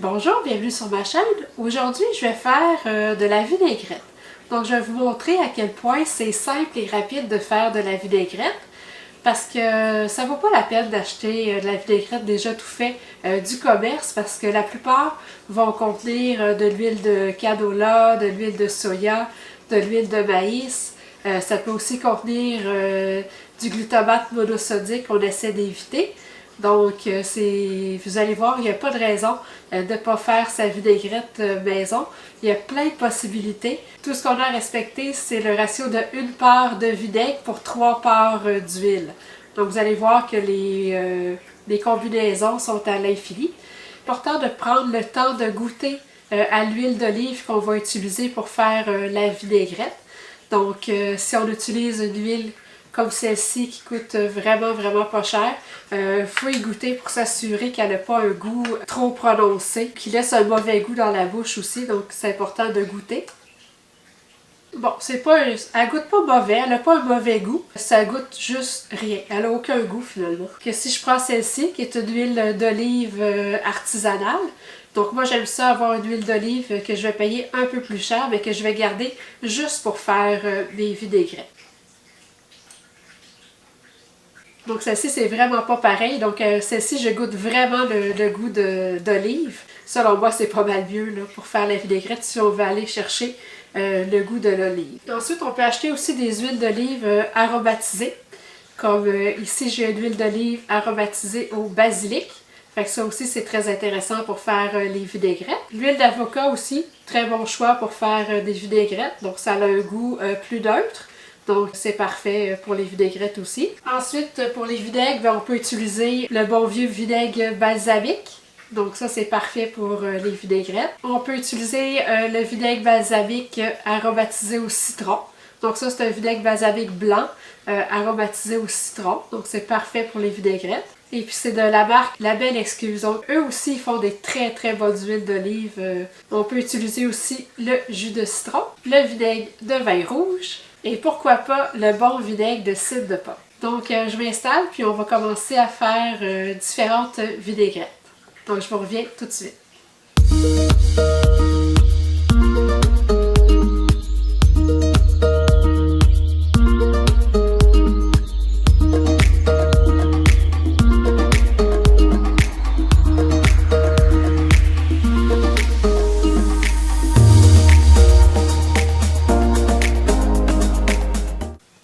Bonjour, bienvenue sur ma chaîne. Aujourd'hui, je vais faire de la vinaigrette. Donc, je vais vous montrer à quel point c'est simple et rapide de faire de la vinaigrette parce que ça vaut pas la peine d'acheter de la vinaigrette déjà tout fait du commerce parce que la plupart vont contenir de l'huile de canola, de l'huile de soya, de l'huile de maïs. Ça peut aussi contenir du glutamate monosodique qu'on essaie d'éviter. Donc, vous allez voir, il n'y a pas de raison de ne pas faire sa vinaigrette maison. Il y a plein de possibilités. Tout ce qu'on a à respecter, c'est le ratio de 1 part de vinaigre pour 3 parts d'huile. Donc, vous allez voir que les combinaisons sont à l'infini. C'est important de prendre le temps de goûter à l'huile d'olive qu'on va utiliser pour faire la vinaigrette. Donc, si on utilise une huile comme celle-ci qui coûte vraiment pas cher, faut y goûter pour s'assurer qu'elle n'a pas un goût trop prononcé, qui laisse un mauvais goût dans la bouche aussi, donc c'est important de goûter. Bon, elle goûte pas mauvais, elle n'a pas un mauvais goût, ça goûte juste rien, elle n'a aucun goût finalement. Que si je prends celle-ci, qui est une huile d'olive artisanale, donc moi j'aime ça avoir une huile d'olive que je vais payer un peu plus cher, mais que je vais garder juste pour faire mes vinaigrettes. Donc celle-ci, c'est vraiment pas pareil. Donc celle-ci, je goûte vraiment le goût d'olive. Selon moi, c'est pas mal mieux là, pour faire la vinaigrette si on veut aller chercher le goût de l'olive. Ensuite, on peut acheter aussi des huiles d'olive aromatisées. Comme ici, j'ai une huile d'olive aromatisée au basilic. Fait que ça aussi, c'est très intéressant pour faire les vinaigrettes. L'huile d'avocat aussi, très bon choix pour faire des vinaigrettes. Donc ça a un goût plus neutre. Donc, c'est parfait pour les vinaigrettes aussi. Ensuite, pour les vinaigres, on peut utiliser le bon vieux vinaigre balsamique. Donc, ça, c'est parfait pour les vinaigrettes. On peut utiliser le vinaigre balsamique aromatisé au citron. Donc, ça, c'est un vinaigre balsamique blanc aromatisé au citron. Donc, c'est parfait pour les vinaigrettes. Et puis, c'est de la marque La Belle Excuse. Donc, eux aussi, ils font des très bonnes huiles d'olive. On peut utiliser aussi le jus de citron, le vinaigre de vin rouge. Et pourquoi pas le bon vinaigre de cidre de pomme. Donc je m'installe puis on va commencer à faire différentes vinaigrettes. Donc je vous reviens tout de suite.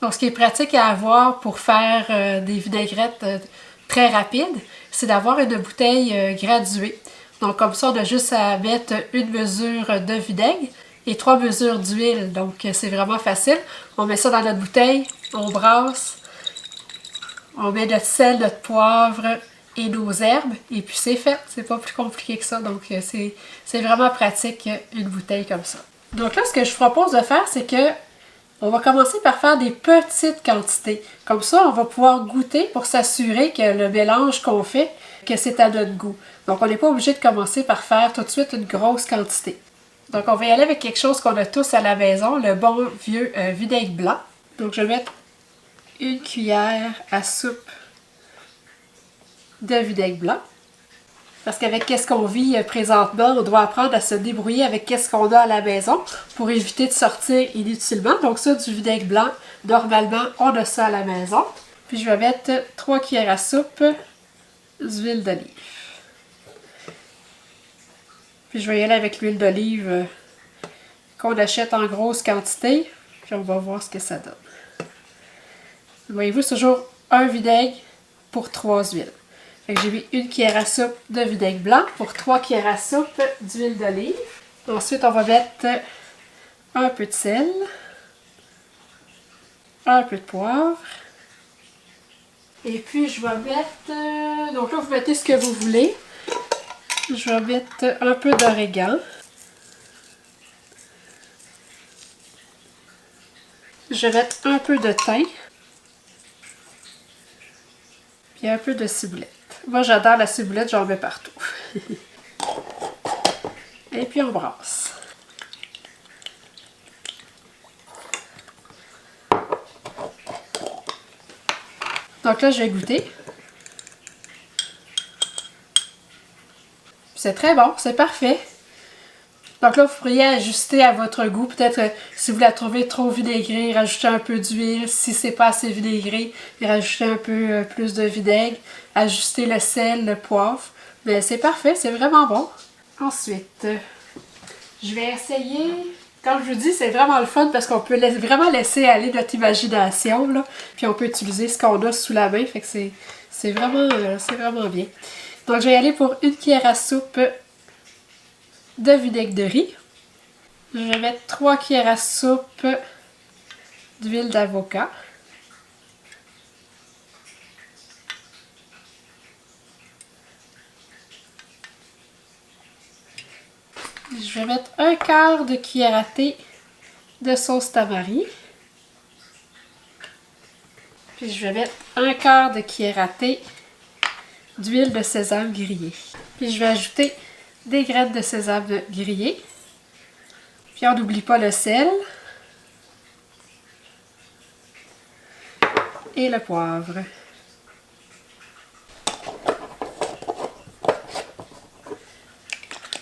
Donc, ce qui est pratique à avoir pour faire des vinaigrettes très rapides, c'est d'avoir une bouteille graduée. Donc, comme ça, on a juste à mettre une mesure de vinaigre et 3 mesures d'huile. Donc, c'est vraiment facile. On met ça dans notre bouteille, on brasse, on met notre sel, notre poivre et nos herbes, et puis c'est fait. C'est pas plus compliqué que ça. Donc, c'est vraiment pratique, une bouteille comme ça. Donc là, ce que je vous propose de faire, c'est que on va commencer par faire des petites quantités. Comme ça, on va pouvoir goûter pour s'assurer que le mélange qu'on fait, que c'est à notre goût. Donc, on n'est pas obligé de commencer par faire tout de suite une grosse quantité. Donc, on va y aller avec quelque chose qu'on a tous à la maison, le bon vieux vinaigre blanc. Donc, je vais mettre une cuillère à soupe de vinaigre blanc. Parce qu'avec qu'est-ce qu'on vit présentement, on doit apprendre à se débrouiller avec qu'est-ce qu'on a à la maison pour éviter de sortir inutilement. Donc ça, du vinaigre blanc, normalement, on a ça à la maison. Puis je vais mettre 3 cuillères à soupe d'huile d'olive. Puis je vais y aller avec l'huile d'olive qu'on achète en grosse quantité. Puis on va voir ce que ça donne. Voyez-vous, c'est toujours un vinaigre pour 3 huiles. J'ai mis une cuillère à soupe de vinaigre blanc pour 3 cuillères à soupe d'huile d'olive. Ensuite, on va mettre un peu de sel, un peu de poivre. Et puis, je vais mettre... donc là, vous mettez ce que vous voulez. Je vais mettre un peu d'origan. Je vais mettre un peu de thym. Puis un peu de ciboulette. Moi, j'adore la ciboulette, j'en mets partout. Et puis, on brasse. Donc là, je vais goûter. c'est très bon, c'est parfait. Donc là, vous pourriez ajuster à votre goût. Peut-être si vous la trouvez trop vinaigrée, rajouter un peu d'huile. Si c'est pas assez vinaigré, rajouter un peu plus de vinaigre. Ajuster le sel, le poivre. Mais c'est parfait, c'est vraiment bon. Ensuite, je vais essayer... Comme je vous dis, c'est vraiment le fun parce qu'on peut vraiment laisser aller notre imagination, là. Puis on peut utiliser ce qu'on a sous la main, fait que c'est vraiment bien. Donc je vais y aller pour une cuillère à soupe de vinaigre de riz. Je vais mettre 3 cuillères à soupe d'huile d'avocat. Je vais mettre un quart de cuillère à thé de sauce tamari. Puis je vais mettre un quart de cuillère à thé d'huile de sésame grillée. Puis je vais ajouter des graines de sésame grillées. Puis on n'oublie pas le sel et le poivre.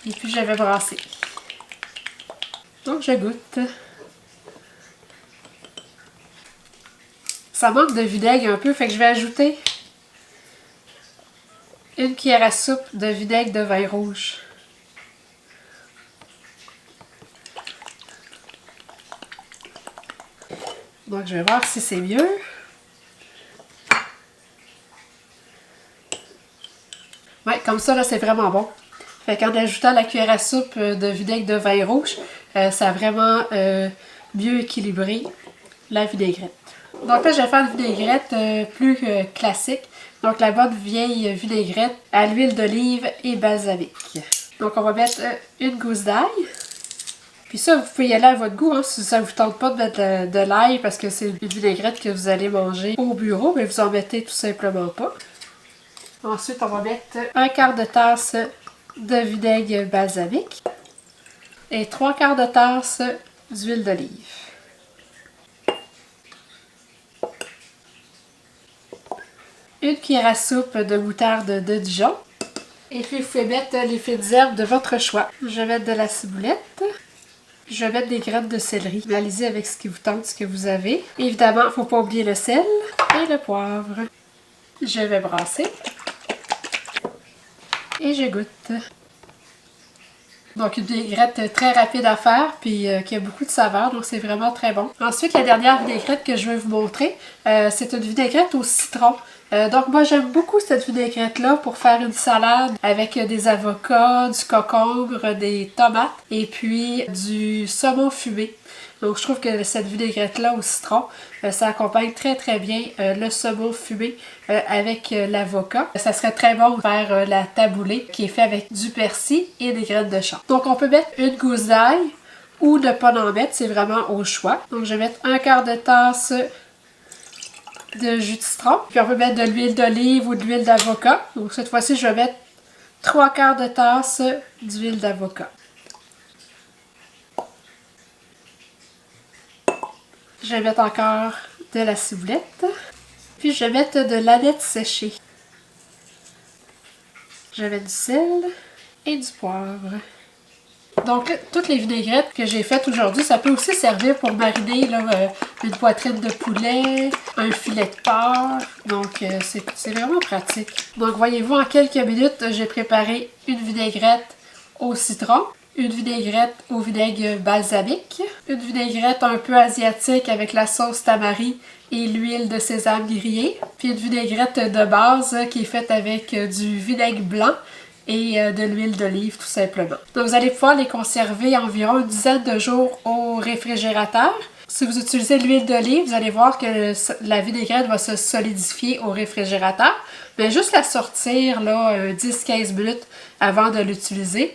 Et puis je vais brasser. Donc je goûte. Ça manque de vinaigre un peu, fait que je vais ajouter une cuillère à soupe de vinaigre de vin rouge. Donc je vais voir si c'est mieux. Ouais, comme ça là c'est vraiment bon. Fait qu'en ajoutant la cuillère à soupe de vinaigre de vin rouge, ça a vraiment mieux équilibré la vinaigrette. Donc là, je vais faire une vinaigrette plus classique. Donc la bonne vieille vinaigrette à l'huile d'olive et balsamique. Donc on va mettre une gousse d'ail. Puis ça, vous pouvez y aller à votre goût, hein, si ça ne vous tente pas de mettre de l'ail parce que c'est une vinaigrette que vous allez manger au bureau, mais vous en mettez tout simplement pas. Ensuite, on va mettre un quart de tasse de vinaigre balsamique et 3 quarts de tasse d'huile d'olive. Une cuillère à soupe de moutarde de Dijon. Et puis vous pouvez mettre les fines herbes de votre choix. Je vais mettre de la ciboulette. Je vais mettre des graines de céleri. Allez-y avec ce qui vous tente, ce que vous avez. Évidemment, il ne faut pas oublier le sel et le poivre. Je vais brasser. Et je goûte. Donc une vinaigrette très rapide à faire puis qui a beaucoup de saveur, donc c'est vraiment très bon. Ensuite, la dernière vinaigrette que je vais vous montrer, c'est une vinaigrette au citron. Donc moi j'aime beaucoup cette vinaigrette-là pour faire une salade avec des avocats, du concombre, des tomates et puis du saumon fumé. Donc je trouve que cette vinaigrette-là au citron, ça accompagne très très bien le saumon fumé avec l'avocat. Ça serait très bon de faire la taboulée qui est fait avec du persil et des graines de chanvre. Donc on peut mettre une gousse d'ail ou ne pas en mettre, c'est vraiment au choix. Donc je vais mettre un quart de tasse de jus de citron. Puis on peut mettre de l'huile d'olive ou de l'huile d'avocat. Donc cette fois-ci je vais mettre 3 quarts de tasse d'huile d'avocat. Je vais mettre encore de la ciboulette. Puis je vais mettre de l'aneth séchée. Je vais mettre du sel et du poivre. Donc là, toutes les vinaigrettes que j'ai faites aujourd'hui, ça peut aussi servir pour mariner là, une poitrine de poulet, un filet de porc. Donc c'est vraiment pratique. Donc voyez-vous, en quelques minutes, j'ai préparé une vinaigrette au citron, une vinaigrette au vinaigre balsamique, une vinaigrette un peu asiatique avec la sauce tamari et l'huile de sésame grillée, puis une vinaigrette de base qui est faite avec du vinaigre blanc et de l'huile d'olive tout simplement. Donc vous allez pouvoir les conserver environ une dizaine de jours au réfrigérateur. Si vous utilisez l'huile d'olive, vous allez voir que la vinaigrette va se solidifier au réfrigérateur. Mais juste la sortir là 10-15 minutes avant de l'utiliser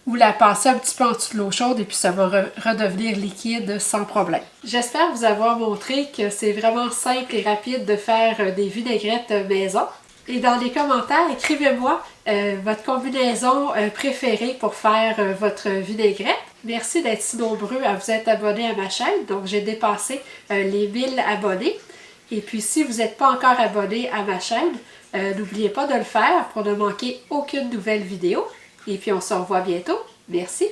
ou la passer un petit peu en dessous de l'eau chaude et puis ça va redevenir liquide sans problème. J'espère vous avoir montré que c'est vraiment simple et rapide de faire des vinaigrettes maison. Et dans les commentaires, écrivez-moi votre combinaison préférée pour faire votre vinaigrette. Merci d'être si nombreux à vous être abonnés à ma chaîne. Donc j'ai dépassé les 1000 abonnés. Et puis si vous n'êtes pas encore abonné à ma chaîne, n'oubliez pas de le faire pour ne manquer aucune nouvelle vidéo. Et puis on se revoit bientôt. Merci!